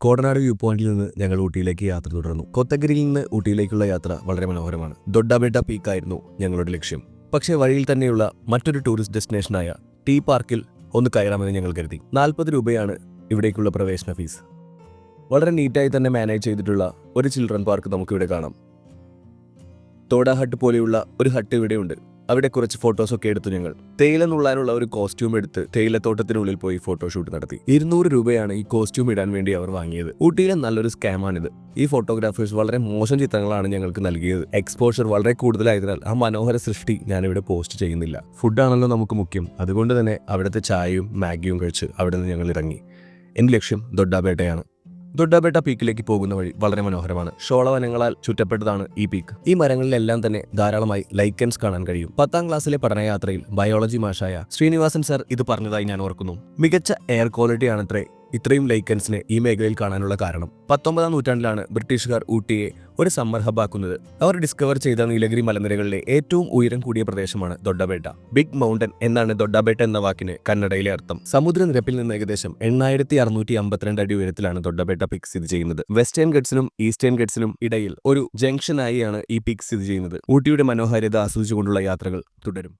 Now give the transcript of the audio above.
Kodanad view പോയിന്റിൽ നിന്ന് ഞങ്ങൾ ഊട്ടിയിലേക്ക് യാത്ര തുടർന്നു. കൊത്തഗിരിയിൽ നിന്ന് ഊട്ടിയിലേക്കുള്ള യാത്ര വളരെ മനോഹരമാണ്. ദൊഡ്ഡബെട്ട പീക്കായിരുന്നു ഞങ്ങളുടെ ലക്ഷ്യം. പക്ഷേ വഴിയിൽ തന്നെയുള്ള മറ്റൊരു ടൂറിസ്റ്റ് ഡെസ്റ്റിനേഷനായ ടീ പാർക്കിൽ ഒന്ന് കയറാമെന്ന് ഞങ്ങൾ കരുതി. 40 രൂപയാണ് ഇവിടേക്കുള്ള പ്രവേശന ഫീസ്. വളരെ നീറ്റായി തന്നെ മാനേജ് ചെയ്തിട്ടുള്ള ഒരു ചിൽഡ്രൻ പാർക്ക് നമുക്കിവിടെ കാണാം. തോഡ ഹട്ട് പോലെയുള്ള ഒരു ഹട്ട് ഇവിടെയുണ്ട്. അവിടെ കുറച്ച് ഫോട്ടോസൊക്കെ എടുത്തു ഞങ്ങൾ. തേയില നുള്ളാനുള്ള ഒരു കോസ്റ്റ്യൂം എടുത്ത് തേയിലത്തോട്ടത്തിനുള്ളിൽ പോയി ഫോട്ടോഷൂട്ട് നടത്തി. 200 രൂപയാണ് ഈ കോസ്റ്റ്യൂം ഇടാൻ വേണ്ടി അവർ വാങ്ങിയത്. ഊട്ടിയിലെ നല്ലൊരു സ്കാമാണിത്. ഈ ഫോട്ടോഗ്രാഫേഴ്സ് വളരെ മോശം ചിത്രങ്ങളാണ് ഞങ്ങൾക്ക് നൽകിയത്. എക്സ്പോഷർ വളരെ കൂടുതലായതിനാൽ ആ മനോഹര സൃഷ്ടി ഞാനിവിടെ പോസ്റ്റ് ചെയ്യുന്നില്ല. ഫുഡാണല്ലോ നമുക്ക് മുഖ്യം. അതുകൊണ്ട് തന്നെ അവിടുത്തെ ചായയും മാഗിയും കഴിച്ച് അവിടെ നിന്ന് ഞങ്ങൾ ഇറങ്ങി. എൻ്റെ ലക്ഷ്യം ദൊഡ്ഡബെട്ടയാണ്. ദൊഡ്ഡബെട്ട പീക്കിലേക്ക് പോകുന്ന വഴി വളരെ മനോഹരമാണ്. ഷോളവനങ്ങളാൽ ചുറ്റപ്പെട്ടതാണ് ഈ പീക്ക്. ഈ മരങ്ങളിലെല്ലാം തന്നെ ധാരാളമായി ലൈക്കൻസ് കാണാൻ കഴിയും. 10ാം ക്ലാസ്സിലെ പഠനയാത്രയിൽ ബയോളജി മാഷായ ശ്രീനിവാസൻ സർ ഇത് പറഞ്ഞതായി ഞാൻ ഓർക്കുന്നു. മികച്ച എയർ ക്വാളിറ്റിയാണത്രേ ഇത്രയും ലൈക്കൻസിനെ ഈ മേഖലയിൽ കാണാനുള്ള കാരണം. 19ാം നൂറ്റാണ്ടിലാണ് ബ്രിട്ടീഷുകാർ ഊട്ടിയെ ഒരു സമ്മർ ഹബ്ബാക്കുന്നത്. അവർ ഡിസ്കവർ ചെയ്ത നീലഗിരി മലനിരകളിലെ ഏറ്റവും ഉയരം കൂടിയ പ്രദേശമാണ് ദൊഡ്ഡബെട്ട. ബിഗ് മൗണ്ടൻ എന്നാണ് ദൊഡ്ഡബെട്ട എന്ന വാക്കിന് കന്നഡയിലെ അർത്ഥം. സമുദ്രനിരപ്പിൽ നിന്ന് ഏകദേശം 8652 അടി ഉയരത്തിലാണ് ദൊഡ്ഡബെട്ട പീക്ക് സ്ഥിതി ചെയ്യുന്നത്. വെസ്റ്റേൺ ഗട്ട്സിനും ഈസ്റ്റേൺ ഗട്ട്സിനും ഇടയിൽ ഒരു ജംഗ്ഷനായാണ് ഈ പീക്ക് സ്ഥിതി ചെയ്യുന്നത്. ഊട്ടിയുടെ മനോഹാരിത ആസ്വദിച്ചുകൊണ്ടുള്ള യാത്രകൾ തുടരും.